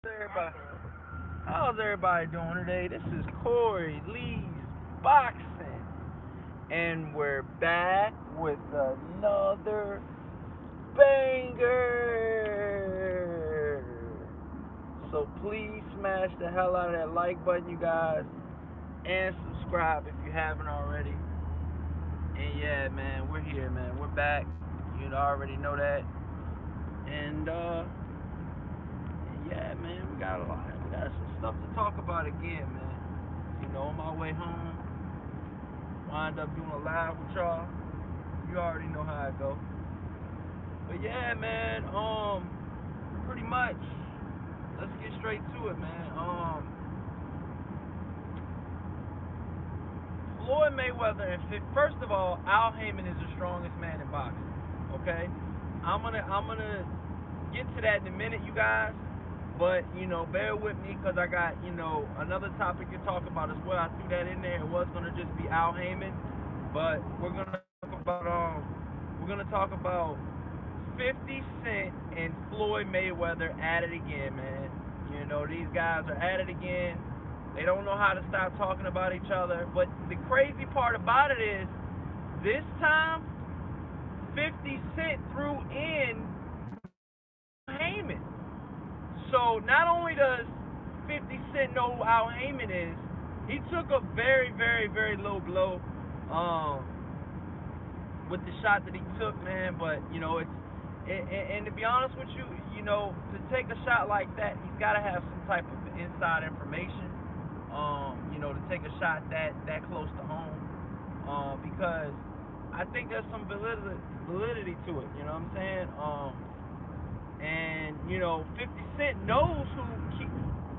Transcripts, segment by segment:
everybody? How's everybody doing today? This is Corey Lee's Boxing, and we're back with another banger. So please smash the hell out of that like button, you guys, and subscribe if you haven't already. And yeah, man, we're here, man. We're back. You already know that. And yeah, man, we got a lot. We got some stuff to talk about again, man. On my way home, wind up doing a live with y'all. You already know how it go. But yeah, man, pretty much. Let's get straight to it, man. Floyd Mayweather, and first of all, Al Haymon is the strongest man in boxing. Okay, I'm gonna get to that in a minute, you guys. But bear with me because I got another topic to talk about as well. I threw that in there. It was gonna just be Al Haymon, but we're gonna talk about 50 Cent and Floyd Mayweather at it again, man. These guys are at it again. They don't know how to stop talking about each other. But the crazy part about it is, this time, 50 Cent threw in Haymon. So not only does 50 Cent know who Al Haymon is, he took a very, very, very low blow with the shot that he took, man. But and to be honest with you, to take a shot like that, he's got to have some type of inside information. To take a shot that close to home, because I think there's some validity to it. You know what I'm saying? And 50 Cent knows who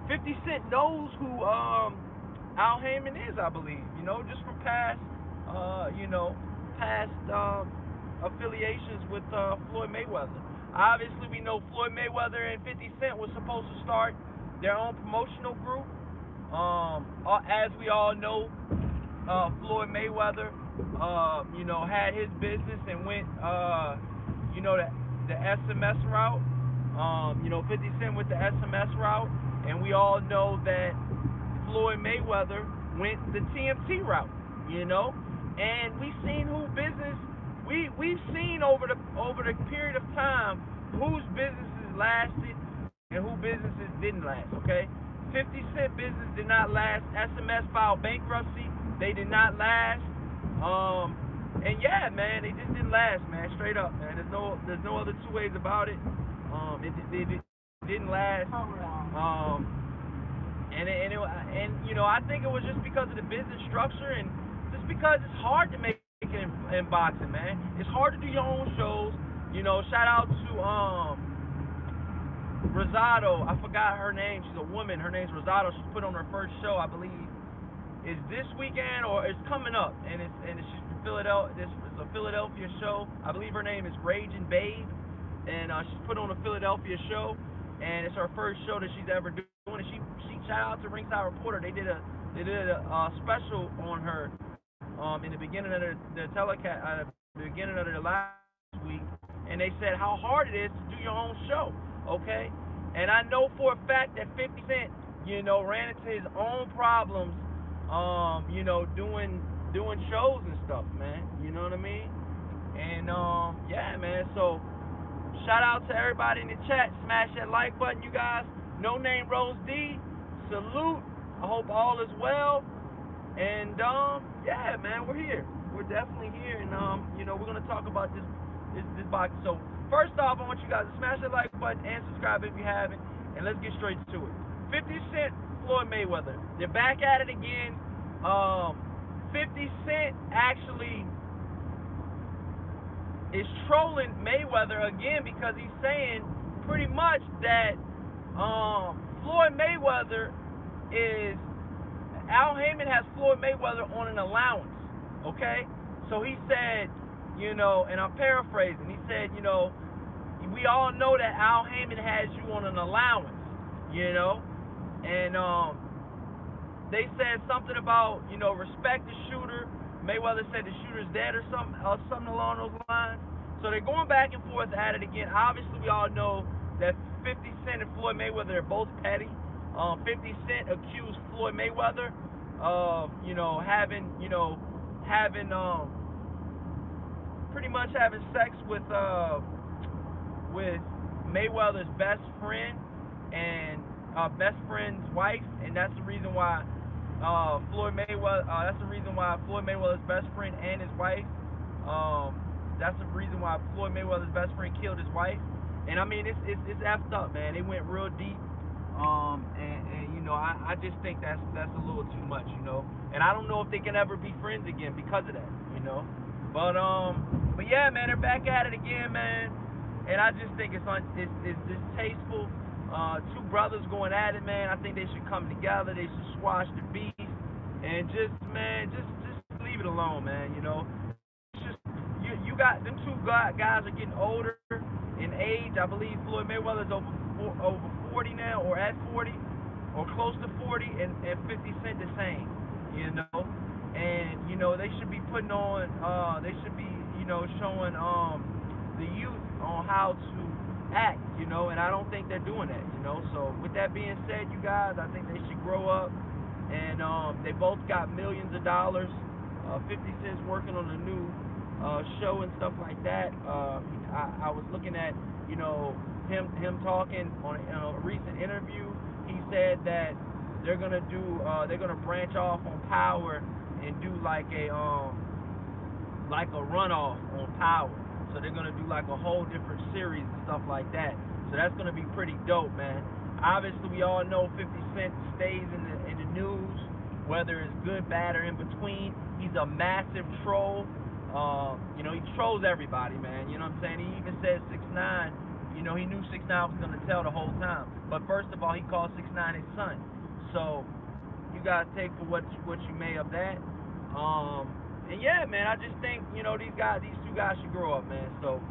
50 Cent knows who Al Haymon is, I believe. Just from past affiliations with Floyd Mayweather. Obviously, we know Floyd Mayweather and 50 Cent was supposed to start their own promotional group. As we all know, Floyd Mayweather, had his business and went, the SMS route. 50 Cent went the SMS route, and we all know that Floyd Mayweather went the TMT route. And we've seen we've seen over the period of time whose businesses lasted and who businesses didn't last. Okay, 50 Cent business did not last. SMS filed bankruptcy. They did not last. And yeah, man, they just didn't last, man. Straight up, man. There's no other two ways about it. It didn't last. I think it was just because of the business structure, and just because it's hard to make it in boxing, man. It's hard to do your own shows. Shout out to Rosado. I forgot her name. She's a woman. Her name's Rosado. She's put on her first show, I believe, is this weekend or it's coming up, and she's from Philadelphia. This is a Philadelphia show. I believe her name is Raging Babe, and she's put on a Philadelphia show, and it's her first show that she's ever doing. And she shout out to Ringside Reporter. They did a special on her in the beginning of the telecast, the beginning of the last week, and they said how hard it is to do your own show. Okay, and I know for a fact that 50 Cent, ran into his own problems, doing shows and stuff, man. You know what I mean? And yeah, man. So shout out to everybody in the chat. Smash that like button, you guys. No Name Rose D, salute. I hope all is well. And yeah, man, we're here. We're definitely here, and we're gonna talk about this box. So first off, I want you guys to smash that like button and subscribe if you haven't, and let's get straight to it. 50 Cent, Floyd Mayweather, they're back at it again. 50 Cent actually is trolling Mayweather again because he's saying pretty much that Floyd Mayweather is Al Haymon has Floyd Mayweather on an allowance. Okay, so he said, and I'm paraphrasing. He said, we all know that Al Haymon has you on an allowance, and they said something about, respect the shooter. Mayweather said the shooter's dead or something along those lines. So they're going back and forth at it again. Obviously, we all know that 50 Cent and Floyd Mayweather are both petty. 50 Cent accused Floyd Mayweather of, having pretty much having sex with Mayweather's best friend and best friend's wife, and that's the reason why Floyd Mayweather. That's the reason why Floyd Mayweather's best friend and his wife. That's the reason why Floyd Mayweather's best friend killed his wife. And I mean, it's effed up, man. They went real deep. I just think that's a little too much, And I don't know if they can ever be friends again because of that, But yeah, man, they're back at it again, man. And I just think it's distasteful. Two brothers going at it, man. I think they should come together. They should squash the beast and just leave it alone, man. It's just you got them two guys are getting older in age. I believe Floyd Mayweather's over 40 now, or at 40, or close to 40, and 50 Cent the same. And they should be putting on. They should be showing the youth on how to act, and I don't think they're doing that, So with that being said, you guys, I think they should grow up, and they both got millions of dollars. 50 Cent's working on a new show and stuff like that. I was looking at, him talking on a recent interview. He said that they're gonna branch off on Power and do like a runoff on Power. So they're gonna do like a whole different series and stuff like that. So that's gonna be pretty dope, man. Obviously, we all know 50 Cent stays in the news, whether it's good, bad, or in between. He's a massive troll. He trolls everybody, man. You know what I'm saying? He even said 6ix9ine. He knew 6ix9ine was gonna tell the whole time. But first of all, he called 6ix9ine his son. So you gotta take for what you may of that. And yeah, man, I just think, these two guys should grow up, man. So,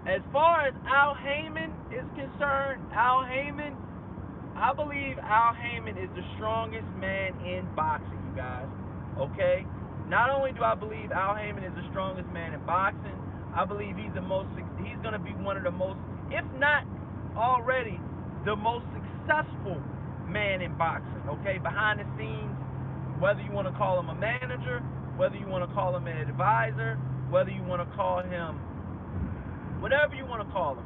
as far as Al Haymon is concerned, I believe Al Haymon is the strongest man in boxing, you guys. Okay? Not only do I believe Al Haymon is the strongest man in boxing, I believe he's going to be one of the most, if not already, the most successful man in boxing. Okay? Behind the scenes, whether you want to call him a manager, whether you want to call him an advisor, whether you want to call him whatever you want to call him,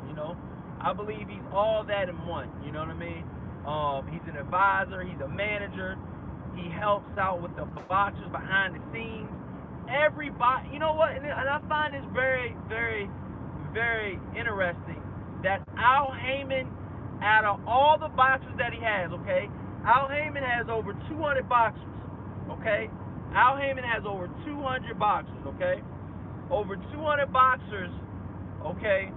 I believe he's all that in one, you know what I mean? He's an advisor, he's a manager, he helps out with the boxers behind the scenes. Everybody, you know what? And I find this very, very, very interesting that Al Haymon, out of all the boxers that he has, okay, Al Haymon has over 200 boxers, okay? Al Haymon has over 200 boxers, okay? Over 200 boxers, okay?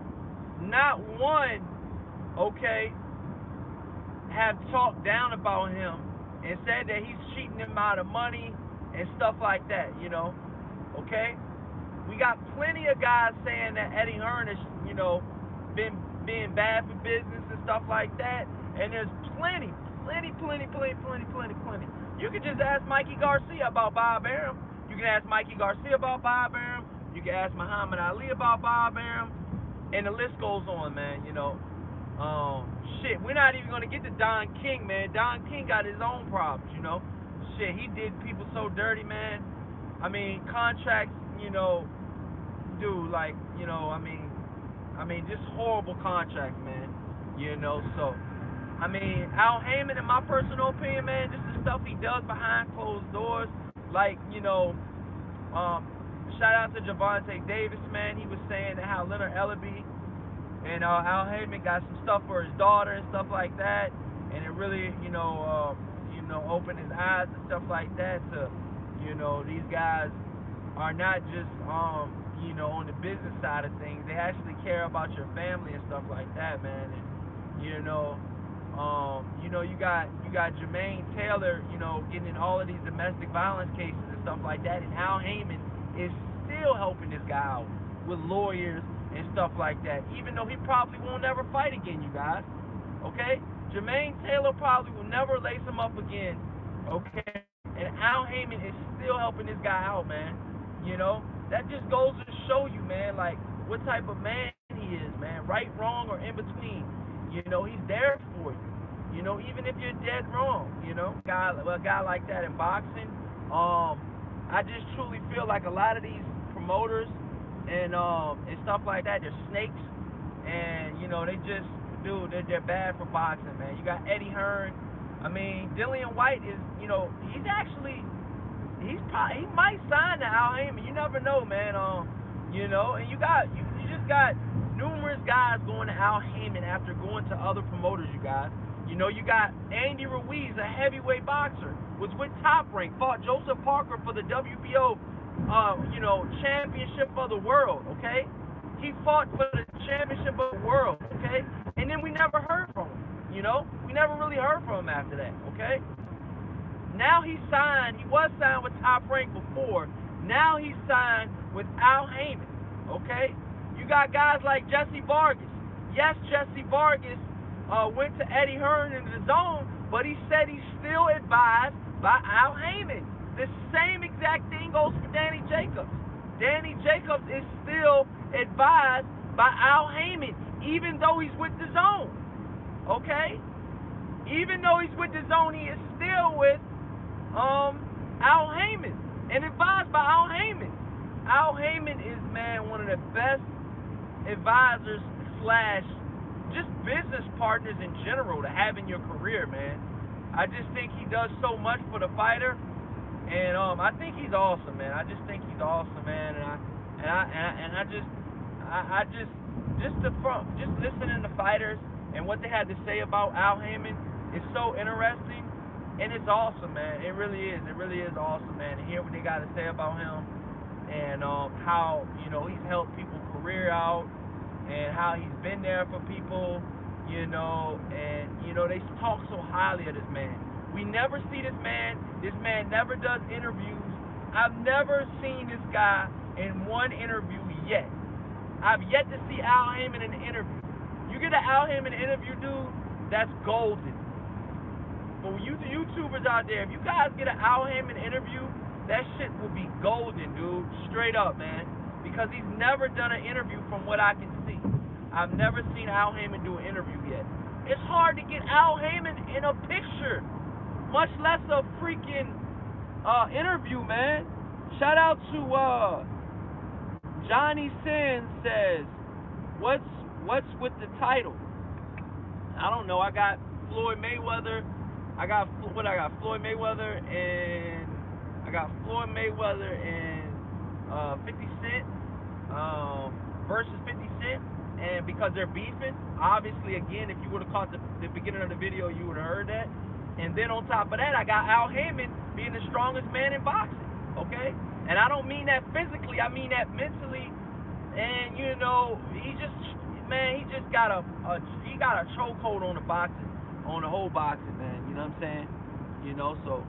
Not one, okay, have talked down about him and said that he's cheating them out of money and stuff like that, okay? We got plenty of guys saying that Eddie Hearn has, been being bad for business and stuff like that, and there's plenty. You can just ask Mikey Garcia about Bob Arum. You can ask Mikey Garcia about Bob Arum. You can ask Muhammad Ali about Bob Arum. And the list goes on, man, we're not even going to get to Don King, man. Don King got his own problems, he did people so dirty, man. I mean, contracts, just horrible contracts, man, so... I mean, Al Haymon, in my personal opinion, man, this is stuff he does behind closed doors. Like, shout out to Javante Davis, man. He was saying that how Leonard Ellaby and Al Haymon got some stuff for his daughter and stuff like that. And it really, opened his eyes and stuff like that to, these guys are not just, on the business side of things. They actually care about your family and stuff like that, man. And, you got Jermaine Taylor, getting in all of these domestic violence cases and stuff like that, and Al Haymon is still helping this guy out with lawyers and stuff like that, even though he probably won't ever fight again, you guys, okay? Jermaine Taylor probably will never lace him up again, okay? And Al Haymon is still helping this guy out, man, That just goes to show you, man, like, what type of man he is, man. Right, wrong, or in between. You know, he's there for you. You know, even if you're dead wrong, you know, a guy like that in boxing, I just truly feel like a lot of these promoters and stuff like that, they're snakes, and you know, they just, dude, they're bad for boxing, man. You got Eddie Hearn. I mean, Dillian White is, you know, he might sign to Al Haymon. You never know, man. You know, and you just got numerous guys going to Al Haymon after going to other promoters, you guys. You know, you got Andy Ruiz, a heavyweight boxer, was with Top Rank, fought Joseph Parker for the WBO, you know, championship of the world, okay? He fought for the championship of the world, okay? And then we never heard from him, you know? We never really heard from him after that, okay? Now he was signed with Top Rank before. Now he's signed with Al Haymon, okay? You got guys like Jesse Vargas. Yes, Jesse Vargas went to Eddie Hearn in the zone, but he said he's still advised by Al Haymon. The same exact thing goes for Danny Jacobs. Danny Jacobs is still advised by Al Haymon, even though he's with the zone. Okay? Even though he's with the zone, he is still with Al Haymon and advised by Al Haymon. Al Haymon is, man, one of the best advisors / just business partners in general to have in your career, man. I just think he does so much for the fighter, and I think he's awesome, man. I just think he's awesome, man. Just listening to fighters and what they had to say about Al Haymon is so interesting, and it's awesome, man. It really is. It really is awesome, man. To hear what they got to say about him, and how, you know, he's helped people's career out, and how he's been there for people, you know, and, you know, they talk so highly of this man. We never see this man. This man never does interviews. I've never seen this guy in one interview yet. I've yet to see Al Haymon in an interview. You get an Al Haymon interview, dude, that's golden. For you YouTubers out there, if you guys get an Al Haymon interview, that shit will be golden, dude. Straight up, man. Because he's never done an interview from what I can see. I've never seen Al Haymon do an interview yet. It's hard to get Al Haymon in a picture, much less a freaking interview, man. Shout out to Johnny Sins says, what's with the title? I don't know. I got Floyd Mayweather. I got Floyd Mayweather and 50 Cent versus 50 Cent, and because they're beefing, obviously, again, if you would have caught the beginning of the video, you would have heard that. And then on top of that, I got Al Haymon being the strongest man in boxing, okay? And I don't mean that physically, I mean that mentally. And you know, he just got a chokehold on the boxing, on the whole boxing, man. You know what I'm saying? You know, so,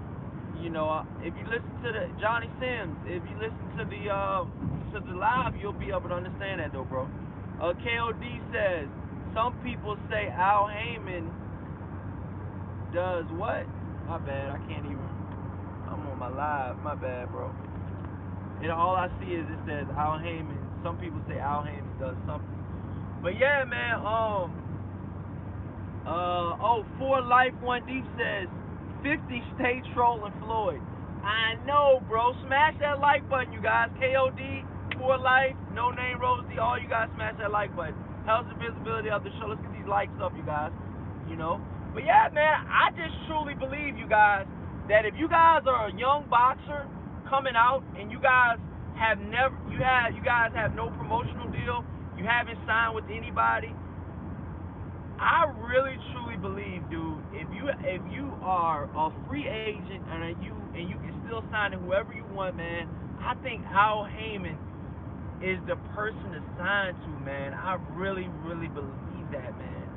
you know, if you listen to the Johnny Sims, if you listen to the live, you'll be able to understand that, though, bro. KOD says, some people say Al Haymon does what? My bad, I can't even. I'm on my live. My bad, bro. And all I see is it says Al Haymon. Some people say Al Haymon does something. But yeah, man. For Life One Deep says 50 stay trolling Floyd. I know, bro. Smash that like button, you guys. KOD, For Life, No Name Rosie, all you guys smash that like button. Helps the visibility of the show. Let's get these likes up, you guys. You know. But yeah, man, I just truly believe, you guys, that if you guys are a young boxer coming out and you guys have no promotional deal, you haven't signed with anybody, I really truly believe, dude, if you are a free agent and you can still sign to whoever you want, man, I think Al Haymon is the person to sign to, man. I really, really believe that, man.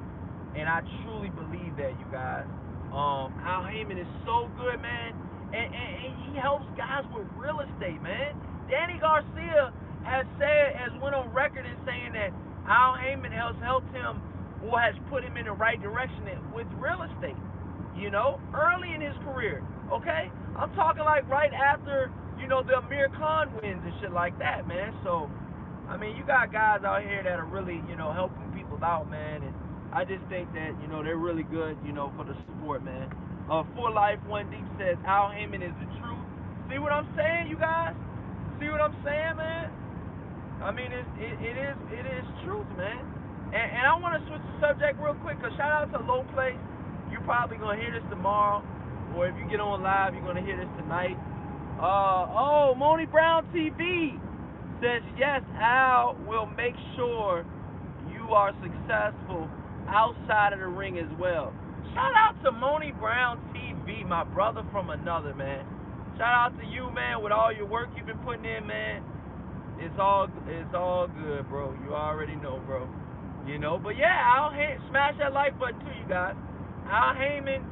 And I truly believe that, you guys. Al Haymon is so good, man. And he helps guys with real estate, man. Danny Garcia has went on record in saying that Al Haymon has helped him, or has put him in the right direction with real estate, you know, early in his career, okay? I'm talking like right after, you know, the Amir Khan wins and shit like that, man. So, I mean, you got guys out here that are really, helping people out, man. And I just think that, they're really good, for the sport, man. For Life One Deep says Al Haymon is the truth. See what I'm saying, you guys? See what I'm saying, man? I mean, it is truth, man. And I want to switch the subject real quick, because shout out to Low Place. You're probably going to hear this tomorrow, or if you get on live, you're going to hear this tonight. Moni Brown TV says, yes, Al will make sure you are successful outside of the ring as well. Shout out to Moni Brown TV, my brother from another, man. Shout out to you, man, with all your work you've been putting in, man. It's all good, bro. You already know, bro. But yeah, Al Haymon, smash that like button too, you guys. Al Haymon,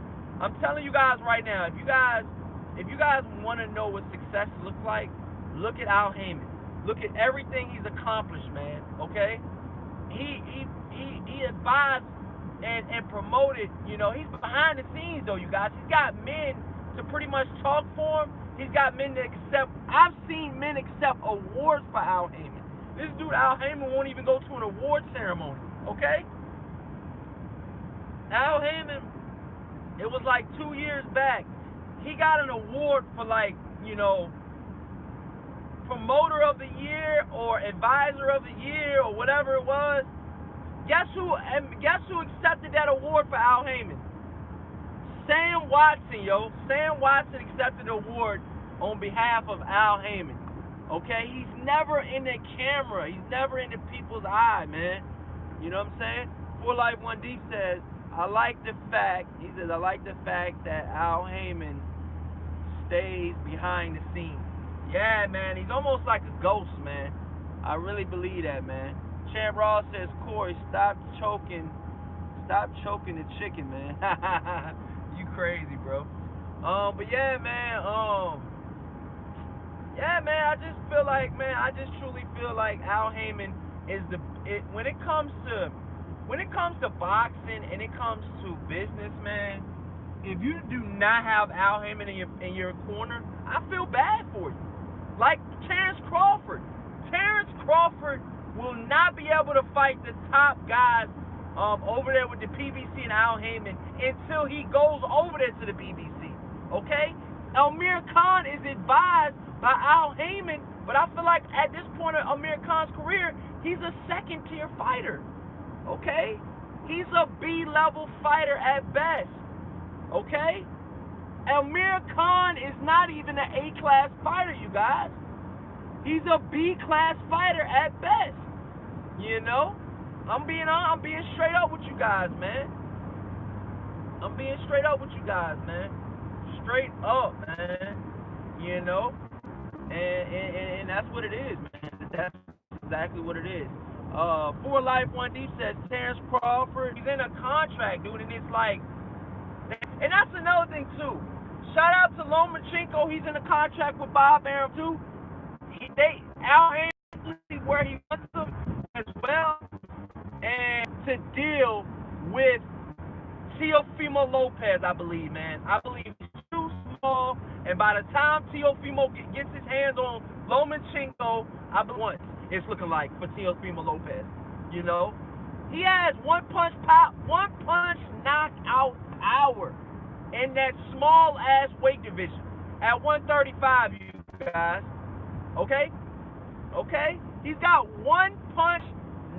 I'm telling you guys right now, if you guys want to know what success looks like, look at Al Haymon. Look at everything he's accomplished, man. Okay, he advised and promoted. He's behind the scenes though, you guys. He's got men to pretty much talk for him. He's got men to accept. I've seen men accept awards for Al Haymon. This dude Al Haymon won't even go to an award ceremony. Okay, Al Haymon. It was like 2 years back. He got an award for promoter of the year or advisor of the year or whatever it was. Guess who accepted that award for Al Haymon? Sam Watson, yo. Sam Watson accepted the award on behalf of Al Haymon. Okay? He's never in the camera. He's never in the people's eye, man. You know what I'm saying? For Life One Deep says, I like the fact that Al Haymon stays behind the scenes. Yeah, man, he's almost like a ghost, man. I really believe that, man. Champ Ross says, Corey, stop choking the chicken, man. You crazy, bro. But yeah, man, I just feel like, man, I just truly feel like Al Haymon is when it comes to boxing and it comes to business, man, if you do not have Al Haymon in your corner, I feel bad for you. Like Terrence Crawford. Terrence Crawford will not be able to fight the top guys over there with the PBC and Al Haymon until he goes over there to the PBC. Okay? Amir Khan is advised by Al Haymon, but I feel like at this point of Amir Khan's career, he's a second-tier fighter. Okay? He's a B-level fighter at best. Okay? Amir Khan is not even an A-class fighter, you guys. He's a B-class fighter at best. I'm being straight up with you guys, man. Straight up, man. And that's what it is, man. That's exactly what it is. For Life One Deep says Terrence Crawford, he's in a contract, dude, and it's like, and that's another thing too. Shout out to Lomachenko, he's in a contract with Bob Arum too. Al Haymon where he wants them as well, and to deal with Teofimo Lopez, I believe, man. I believe he's too small, and by the time Teofimo gets his hands on Lomachenko, I believe it's looking like for Teofimo Lopez. He has one punch knockout power in that small ass weight division at 135, you guys. Okay? He's got one punch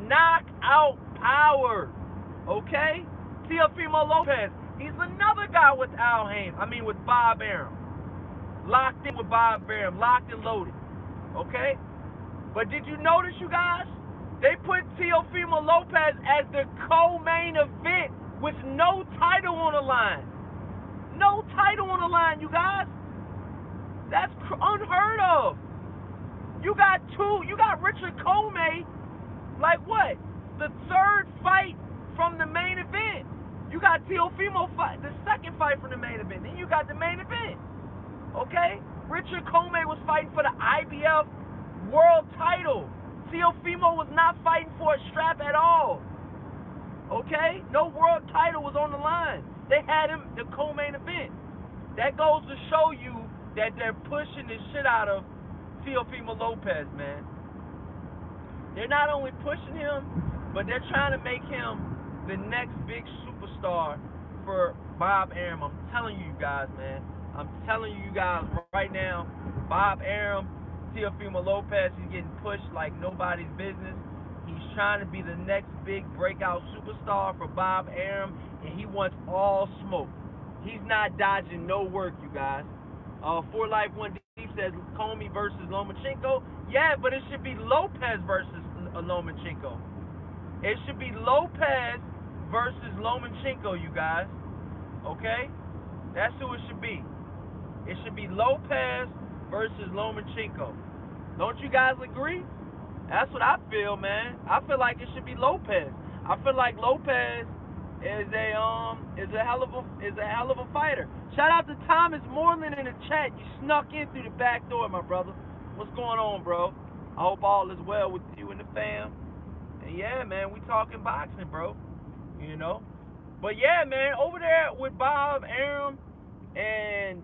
knockout power. Okay? Teofimo Lopez. He's another guy with with Bob Arum. Locked in with Bob Arum. Locked and loaded. Okay? But did you notice, you guys? They put Teofimo Lopez as the co-main event with no title on the line. No title on the line, you guys. That's unheard of. You got Richard Comey, like what? The third fight from the main event. You got Teofimo fight, the second fight from the main event. Then you got the main event. Okay? Richard Comey was fighting for the IBF world title. Teofimo was not fighting for a strap at all. Okay? No world title was on the line. They had him the co-main event. That goes to show you that they're pushing the shit out of Teofimo Lopez, man. They're not only pushing him, but they're trying to make him the next big superstar for Bob Arum. I'm telling you guys, man. I'm telling you guys right now, Bob Arum, Teofimo Lopez, he's getting pushed like nobody's business. He's trying to be the next big breakout superstar for Bob Arum, and he wants all smoke. He's not dodging no work, you guys. For Life One Deep says Comey versus Lomachenko. Yeah, but it should be Lopez versus Lomachenko. It should be Lopez versus Lomachenko, you guys. Okay? That's who it should be. It should be Lopez versus Lomachenko. Don't you guys agree? That's what I feel, man. I feel like it should be Lopez. I feel like Lopez is a hell of a fighter. Shout out to Thomas Moreland in the chat. You snuck in through the back door, my brother. What's going on, bro? I hope all is well with you and the fam. And yeah, man, we talking boxing, bro. You know. But yeah, man, over there with Bob Arum and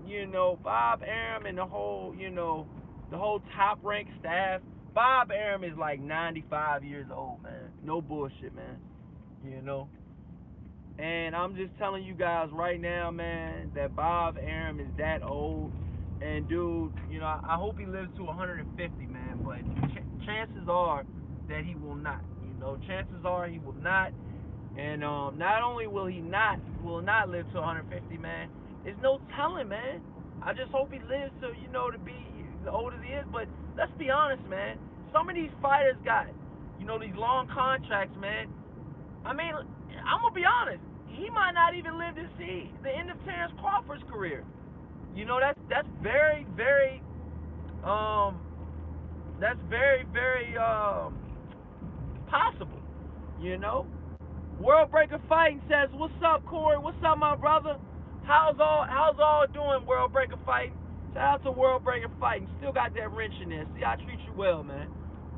Bob Arum and the whole top ranked staff. Bob Arum is like 95 years old, man. No bullshit, man. And I'm just telling you guys right now, man, that Bob Arum is that old. And dude, I hope he lives to 150, man. But chances are that he will not. Chances are he will not. And not only will he not live to 150, man. There's no telling, man. I just hope he lives to to be as old as he is. But let's be honest, man. Some of these fighters got these long contracts, man. I mean, I'm gonna be honest. He might not even live to see the end of Terrence Crawford's career. That's very, very possible. World Breaker Fighting says, "What's up, Corey? What's up, my brother? How's all doing, World Breaker Fighting? Shout out to World Breaker Fighting. Still got that wrench in there. See, I treat you well, man.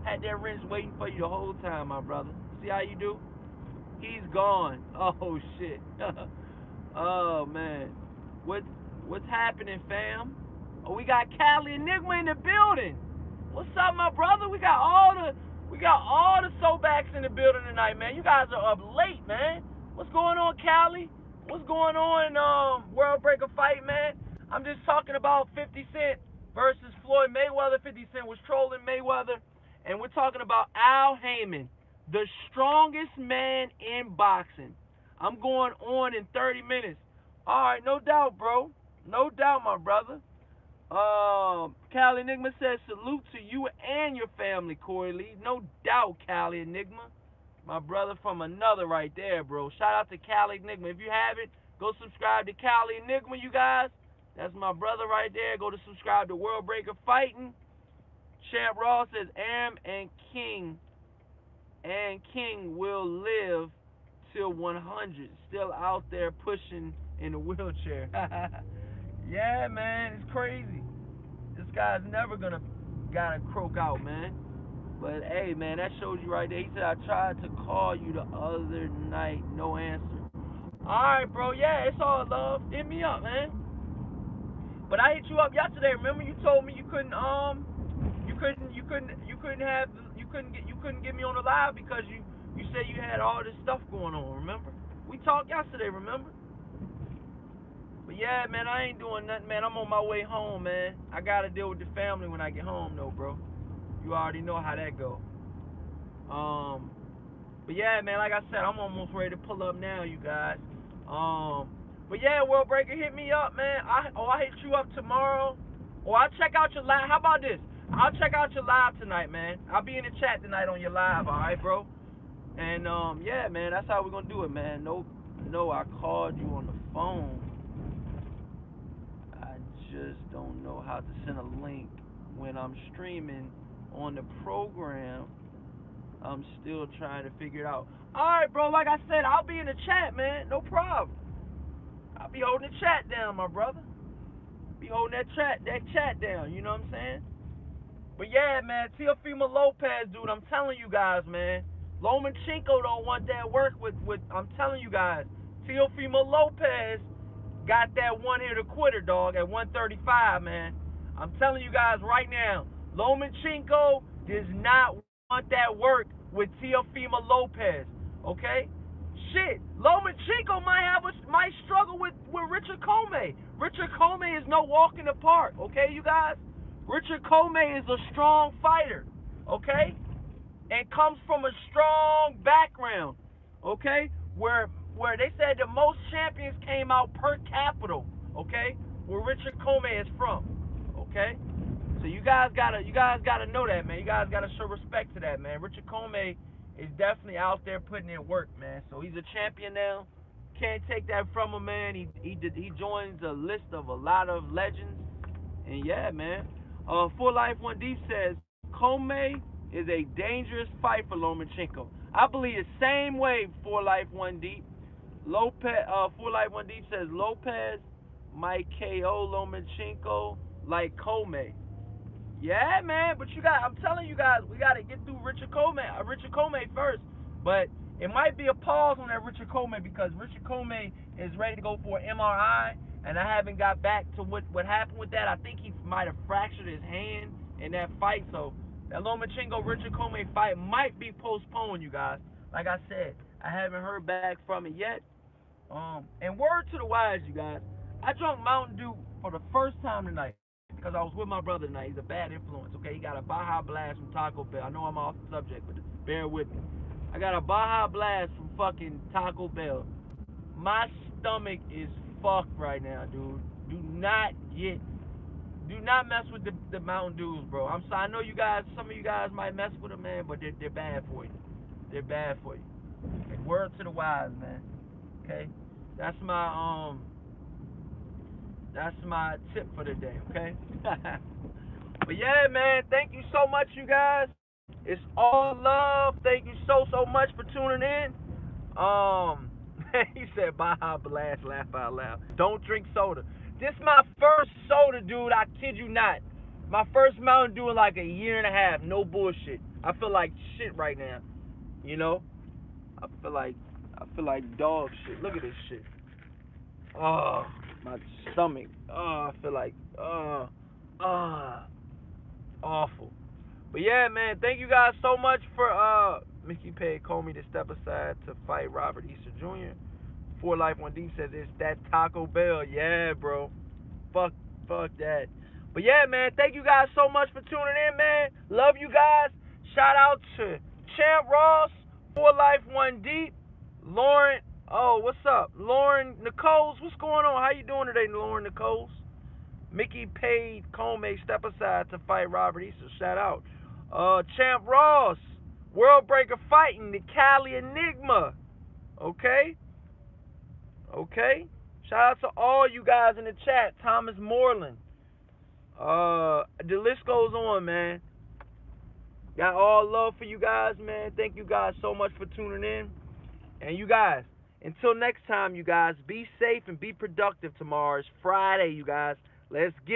Had that wrench waiting for you the whole time, my brother. See how you do? He's gone. Oh shit. Oh man. What's happening, fam? Oh, we got Cali Enigma in the building. What's up, my brother? We got all the Sobacks in the building tonight, man. You guys are up late, man. What's going on, Cali? What's going on, World Breaker Fight, man? I'm just talking about 50 Cent versus Floyd Mayweather. 50 Cent was trolling Mayweather, and we're talking about Al Haymon, the strongest man in boxing. I'm going on in 30 minutes. All right, no doubt, bro. No doubt, my brother. Cali Enigma says, salute to you and your family, Corey Lee. No doubt, Cali Enigma. My brother from another right there, bro. Shout out to Cali Enigma. If you haven't, go subscribe to Cali Enigma, you guys. That's my brother right there. Go to subscribe to World Breaker Fighting. Champ Raw says, Am and King will live till 100. Still out there pushing in a wheelchair. Yeah, man, it's crazy. This guy's never gotta croak out, man. But hey, man, that shows you right there. He said I tried to call you the other night, no answer. All right, bro. Yeah, it's all love. Hit me up, man. But I hit you up yesterday. Remember, you told me you couldn't get me on the live because you said you had all this stuff going on. Remember? We talked yesterday. Remember? But yeah, man, I ain't doing nothing, man. I'm on my way home, man. I gotta deal with the family when I get home, though, bro. You already know how that go. But yeah, man, like I said, I'm almost ready to pull up now, you guys. But yeah, World Breaker, hit me up, man. I'll hit you up tomorrow. Or I'll check out your live. How about this? I'll check out your live tonight, man. I'll be in the chat tonight on your live, alright, bro? And yeah, man, that's how we're gonna do it, man. No, I called you on the phone. I just don't know how to send a link when I'm streaming on the program. I'm still trying to figure it out. Alright, bro, like I said, I'll be in the chat, man. No problem. I'll be holding the chat down, my brother. Be holding that chat down, you know what I'm saying? But yeah, man, Teofimo Lopez, dude, I'm telling you guys, man. Lomachenko don't want that work with I'm telling you guys. Teofimo Lopez got that one-hitter quitter, dog, at 135, man. I'm telling you guys right now, Lomachenko does not want that work with Teofimo Lopez, okay? Shit, Lomachenko might struggle with Richard Comey. Richard Comey is no walk in the park, okay, you guys? Richard Comey is a strong fighter, okay? And comes from a strong background, okay? Where they said the most champions came out per capita, okay? Where Richard Comey is from, okay? So you guys gotta know that, man. You guys gotta show respect to that, man. Richard Comey is definitely out there putting in work, man. So he's a champion now. Can't take that from him, man. He joins a list of a lot of legends. And yeah, man. Full Life One Deep says Comey is a dangerous fight for Lomachenko. I believe the same way. Full Life One Deep. Full Life One Deep says Lopez might KO Lomachenko like Comey. Yeah, man, but I'm telling you guys, we got to get through Richard Comey first. But it might be a pause on that Richard Comey because Richard Comey is ready to go for an MRI, and I haven't got back to what happened with that. I think he might have fractured his hand in that fight, so that Lomachenko-Richard Comey fight might be postponed, you guys. Like I said, I haven't heard back from it yet. And word to the wise, you guys, I drank Mountain Dew for the first time tonight because I was with my brother tonight. He's a bad influence, okay? He got a Baja Blast from Taco Bell. I know I'm off the subject, but bear with me. I got a Baja Blast from fucking Taco Bell. My stomach is fucked right now, dude. Do not mess with the Mountain Dews, bro. I'm sorry. I know you guys, some of you guys might mess with them, man, but they're bad for you. They're bad for you. Okay, word to the wise, man. Okay? That's my tip for the day, okay? But yeah, man, thank you so much, you guys. It's all love. Thank you so much for tuning in. He said Baja Blast, laugh out loud. Don't drink soda. This is my first soda, dude. I kid you not. My first Mountain Dew in like a year and a half. No bullshit. I feel like shit right now. You know? I feel like dog shit. Look at this shit. Oh, my stomach. Oh, I feel like awful. But yeah, man, thank you guys so much for Mickey paid Comey to step aside to fight Robert Easter Jr. For Life One Deep says it's that Taco Bell. Yeah, bro. Fuck that. But yeah, man, thank you guys so much for tuning in, man. Love you guys. Shout out to Champ Ross, For Life One Deep, Lauren. Oh, what's up? Lauren Nichols, what's going on? How you doing today, Lauren Nichols? Mickey paid Comey step aside to fight Robert Easter. Shout out. Champ Ross, World Breaker Fighting, the Cali Enigma. Okay? Shout out to all you guys in the chat. Thomas Moreland. The list goes on, man. Got all love for you guys, man. Thank you guys so much for tuning in. And you guys, until next time, you guys, be safe and be productive tomorrow. It's Friday, you guys. Let's get